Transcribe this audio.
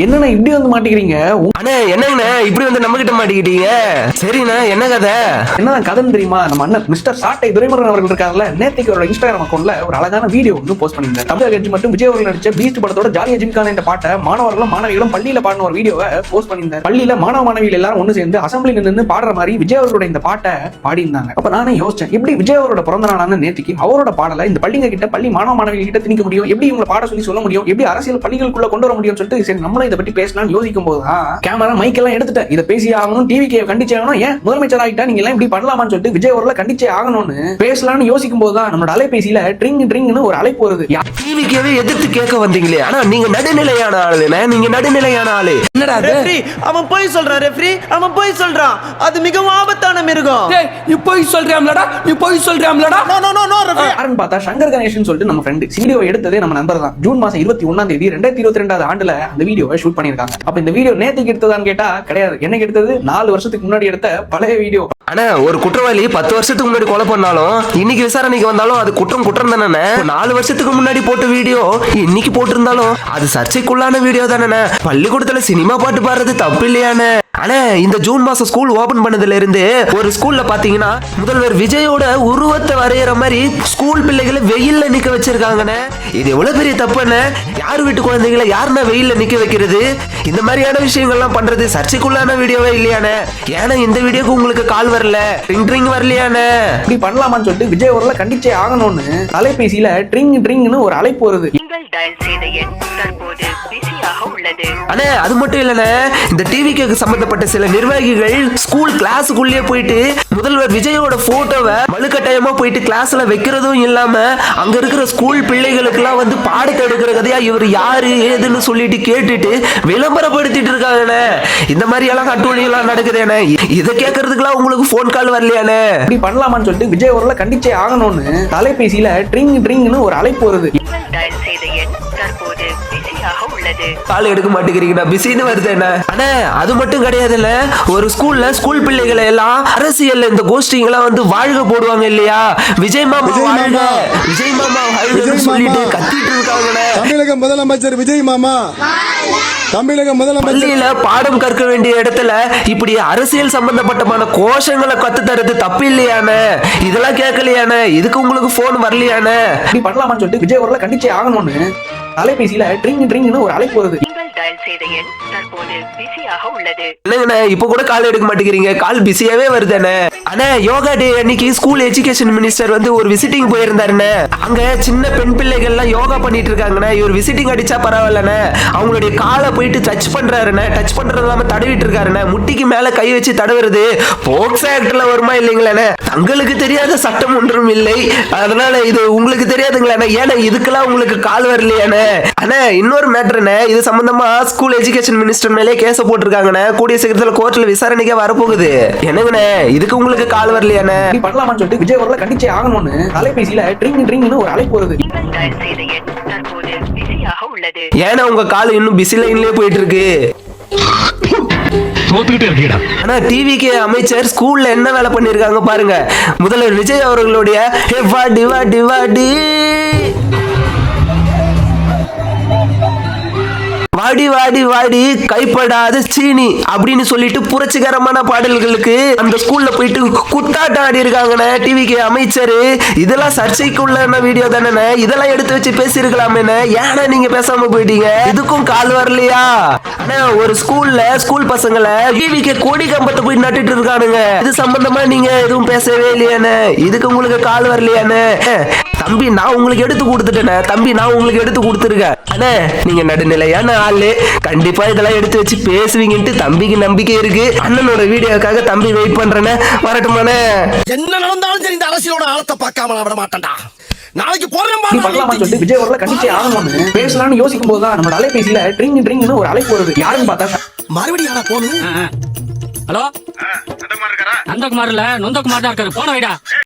என்னண்ணா இப்படி வந்து மாட்டிக்கிறீங்க? அண்ணே என்னங்கண்ணே இப்படி வந்து நம்ம கிட்ட மாட்டிக்கிட்டீங்க? சரிண்ணா என்ன கதை? என்னதான் கதைன்னு தெரியுமா? நம்ம அண்ணன் மிஸ்டர் சாட்டை துரைமுருகன் அவர்கள் இருக்காருல்ல, நேத்திக்கு ஒரு இன்ஸ்டாகிராம் அக்கௌண்ட்ல ஒரு அழகான வீடியோ வந்து போஸ்ட் பண்ணியிருந்தார். தமிழக கட்சி மட்டும் விஜய் அவர்கள் நடிச்ச பீஸ்ட் படத்தோட ஜாலியா ஜிம்கான இந்த பாட்டை மாணவர்களும் மாணவிகளும் பள்ளியில பாடின ஒரு வீடியோவை போஸ்ட் பண்ணியிருந்தார். பள்ளியில மாணவ மாணவிகள் எல்லாரும் ஒண்ணு சேர்ந்து அசம்பிளில நின்று பாடுற மாதிரி விஜய் அவர்களோட இந்த பாட்டை பாடியிருந்தாங்க. அப்ப நானே யோசிச்சேன், எப்படி விஜய் அவரோட பிறந்த நாளான நேத்திக்கு அவரோட பாடலை இந்த பள்ளிங்க கிட்ட, பள்ளி மாணவ மாணவிகள் கிட்ட திணிக்க முடியும்? எப்படி இவங்களை பாட சொல்லி சொல்ல முடியும்? எப்படி அரசியல் பள்ளிகளுக்குள்ள கொண்டு வர முடியும்னு சொல்லிட்டு சரி நம்மளும் இதை பத்தி பேசலாம்னு யோசிக்கும் போதுதான் கேமரா மைக் எல்லாம் எடுத்துட்டேன். இதை பேசி ஆகணும், டிவிக்கு கண்டிச்சே ஆகணும், ஏன் முதலமைச்சர் ஆகிட்டா நீங்க எல்லாம் இப்படி பண்ணலாமான்னு சொல்லிட்டு விஜய் அவர்களை கண்டிச்சே ஆகணும்னு பேசலாம்னு யோசிக்கும் போதுதான் நம்மளோட அலைபேசியில ட்ரிங் ட்ரிங்னு ஒரு அழைப்பு வருது. டிவிக்கவே எதிர்த்து கேட்க வந்தீங்களே, ஆனா நீங்க நடுநிலையான ஆளுனே, நீங்க நடுநிலையான ஆளு. என்னடா ரெஃப்ரி அவன் போய் சொல்றான், ரெஃப்ரி அவன் போய் சொல்றான், அது மிகவும் ஆபத்தான மிருகம். டேய் நீ போய் சொல்றியாம்லடா, நீ போய் சொல்றியாம்லடா. No no no no referee. யாருன்னு பார்த்தா சங்கர் கணேஷன் சொல்லிட்டு நம்ம ஃப்ரெண்ட். வீடியோ எடுத்ததே நம்ம நண்பர் தான். ஜூன் மாசம் 21 தேதி 2022 ஆண்டுல அந்த வீடியோவை ஷூட் பண்ணிருக்காங்க. அப்ப இந்த வீடியோ நேத்துக்கு எடுத்ததான்னு கேட்டா கிடையாது. என்னைக்கு எடுத்தது? 4 வருஷத்துக்கு முன்னாடி எடுத்த பழைய வீடியோ. ஆனா ஒரு குற்றவாளி 10 வருஷத்துக்கு முன்னாடி கொலை பண்ணாலும் இன்னைக்கு விசாரணைக்கு வந்தாலும் அது குற்றம் தானே. 4 வருஷத்துக்கு முன்னாடி போட்ட வீடியோ இன்னைக்கு போட்டிருந்தாலும் அது சர்ச்சைக்குள்ளான வீடியோ தானே. பள்ளிக்கூடத்துல சினிமா பாட்டு பாடுறது தப்பு இல்லையானே. ஆனா இந்த ஜூன் மாசம் ஸ்கூல் ஓபன் பண்ணதுல இருந்து ஒரு ஸ்கூல்ல பாத்தீங்கன்னா முதல்வர் விஜயோட உருவத்தை வரையற மாதிரி ஸ்கூல் பிள்ளைகளை வெயில்ல நிக்க வச்சிருக்காங்கன்னு. இது எவ்வளவு பெரிய தப்புன்னு. யார் வீட்டு குழந்தைகளை யாருன்னா வெயில்ல நிக்க வைக்கிறது? இந்த மாதிரியான விஷயங்கள்லாம் பண்றது சர்ச்சைக்குள்ளான வீடியோவே இல்லையானே. ஏன்னா இந்த வீடியோக்கு உங்களுக்கு கால் வரல, ரிங் வரலையானே. இப்படி பண்ணலாமான்னு சொல்லிட்டு விஜய் அவர்களை கண்டிச்சே ஆகணும்னு அலைபேசியில ட்ரிங் ட்ரிங்னு ஒரு அழைப்பு வருது. அண்ணே அது மட்டும் இல்லண்ணே, இந்த டிவிக்கு சம்பந்தப்பட்ட சில நிர்வாகிகள் ஸ்கூல் கிளாஸுக்குள்ளே போயிட்டு முதல்வர் விஜயோட போட்டோவை வலுக்கட்டாயமா போயிட்டு கிளாஸ்ல வைக்கிறதும் இல்லாம அங்க இருக்கிற ஸ்கூல் பிள்ளைகளுக்கு எல்லாம் வந்து பாடத்தை எடுக்கிற கதையா இவர் யாரு ஏதுன்னு சொல்லிட்டு கேட்டுட்டு விளம்பரப்படுத்திட்டு இருக்காங்கண்ணே. இந்த மாதிரி எல்லாம் கட்டுவழி எல்லாம் நடக்குதுண்ணே. இதை கேட்கறதுக்குலாம் உங்களுக்கு போன் கால் வரலையானே. இப்படி பண்ணலாமான்னு சொல்லிட்டு விஜய் அவர்களை கண்டிச்சே ஆகணும்னு அலைபேசியில ட்ரிங் ட்ரிங்னு ஒரு அழைப்பு வருது. கால் எடுக்க மாட்டேங்கிறீங்க, பிஸின்னு வருது என்ன. ஆனா அது மட்டும் கிடையாதுல்ல, ஒரு ஸ்கூல்ல ஸ்கூல் பிள்ளைகளை எல்லாம் அரசியல்ல இந்த கோஷ்டிங்கெல்லாம் வந்து வாழ்க போடுவாங்க இல்லையா, விஜய் மாமா வாழ்க, விஜய் மாமா வாழ்கன்னு சொல்லிட்டு கத்திட்டு இருக்காங்கண்ணே. தமிழக முதலமைச்சர் விஜய் மாமா, தமிழக முதலமைச்சர். பள்ளியில பாடம் கற்க வேண்டிய இடத்துல இப்படி அரசியல் சம்பந்தப்பட்டமான கோஷங்களை கத்து தரது தப்பு இல்லையானே. இதெல்லாம் கேட்கலையானே. இதுக்கு உங்களுக்கு போன் வரலையானே. இப்படி பண்ணலாமான்னு சொல்லிட்டு விஜய் அவர்களை கண்டிச்சே ஆகணும்னு அலைபேசியில ட்ரிங் ட்ரிங்னு ஒரு அழைப்பு வருது. என்னங்கண்ணே இப்ப கூட கால் எடுக்க மாட்டேங்கிறீங்க, கால் பிஸியாவே வருதானே. ஆனா யோகா டே அன்னைக்கு ஸ்கூல் எஜுகேஷன் மினிஸ்டர் வந்து ஒரு விசிட்டிங் போயிருந்தாருன்னு. அங்க சின்ன பெண் பிள்ளைகள் எல்லாம் யோகா பண்ணிட்டு இருக்காங்கண்ணே. இவர் விசிட்டிங் அடிச்சா பரவாயில்லண்ணே, அவங்களுடைய காலை போயிட்டு டச் பண்றாருண்ணே. டச் பண்றது இல்லாம தடவிட்டு இருக்காருண்ணே. முட்டிக்கு மேல கை வச்சு தடவுறது போக்சோ ஆக்ட்ல வருமா இல்லைங்களே. தங்களுக்கு தெரியாத சட்டம் ஒன்றும் இல்லை, அதனால இது உங்களுக்கு தெரியாதுங்களே. ஏன்னா இதுக்கெல்லாம் உங்களுக்கு கால் வரலையானே. ஆனா இன்னொரு மேட்டர்னே, இது சம்பந்தமா ஸ்கூல் எஜுகேஷன் மினிஸ்டர் மேலே கேஸ் போட்டிருக்காங்கண்ணே. கூடிய சீக்கிரத்துல கோர்ட்ல விசாரணைக்கே வரப்போகுது. என்னங்கண்ணே இதுக்கு உங்களுக்கு கால் வரலையானே. இப்படி பண்ணலாமான்னு சொல்லிட்டு விஜய் அவர்களை கண்டிச்சே ஆகணும்னு அலைபேசியில ட்ரிங் ட்ரிங்னு ஒரு அழைப்பு வருது. ஏன்னா உங்க கால் இன்னும் பிஸி லைன்லயே போயிட்டு இருக்கு. ஆனா டிவிக்கு அமைச்சர் ஸ்கூல்ல என்ன வேலை பண்ணிருக்காங்க பாருங்க. முதல்வர் விஜய் அவர்களுடைய வாடி வாடி வாடி வாடி வாடி வாடி கைப்படாத சீனி அப்படின்னு சொல்லிட்டு புரட்சிகரமான பாடல்களுக்கு அந்த ஸ்கூல்ல போயிட்டு குத்தாட்டம் ஆடி இருக்காங்கண்ணே டிவிக்கு அமைச்சர். இதெல்லாம் சர்ச்சைக்குள்ள வீடியோ தானே, இதெல்லாம் எடுத்து வச்சு பேசிருக்கலாமே. ஏன்னா நீங்க பேசாம போயிட்டீங்க, இதுக்கும் கால் வரலையா? ஆனா ஒரு ஸ்கூல்ல ஸ்கூல் பசங்களை டிவிக்கு கொடி கம்பத்தை போய் நட்டுட்டு இருக்கானுங்க. இது சம்பந்தமா நீங்க எதுவும் பேசவே இல்லையானே. இதுக்கு உங்களுக்கு கால் வரலையானே. தம்பி நான் உங்களுக்கு எடுத்து கொடுத்துட்டேனே, தம்பி நான் உங்களுக்கு எடுத்து கொடுத்துருக்கேன். அண்ணே நீங்க நடுநிலையான ஆளு, கண்டிப்பா இதெல்லாம் எடுத்து வச்சு பேசுவீங்கன்ட்டு தம்பிக்கு நம்பிக்கை இருக்கு. அண்ணனோட வீடியோக்காக தம்பி வெயிட் பண்றேன்னு வரட்டுமானே. என்ன நடந்தாலும் சரி, இந்த அரசியலோட ஆழத்தை பார்க்காம விட மாட்டேன்டா. நாளைக்கு பண்ணலாமான்னு சொல்லிட்டு விஜய் அவர்களை கண்டிச்சே ஆகணும்னு பேசலாம்னு யோசிக்கும் போதுதான் நம்மளோட அலைபேசியில ட்ரிங் ட்ரிங்னு ஒரு அழைப்பு வருது. யாருன்னு பார்த்தா மறுபடியும் போன். ஹலோ நந்தகுமார் இல்ல, நந்தகுமார் தான் இருக்காரு. போன வைடா.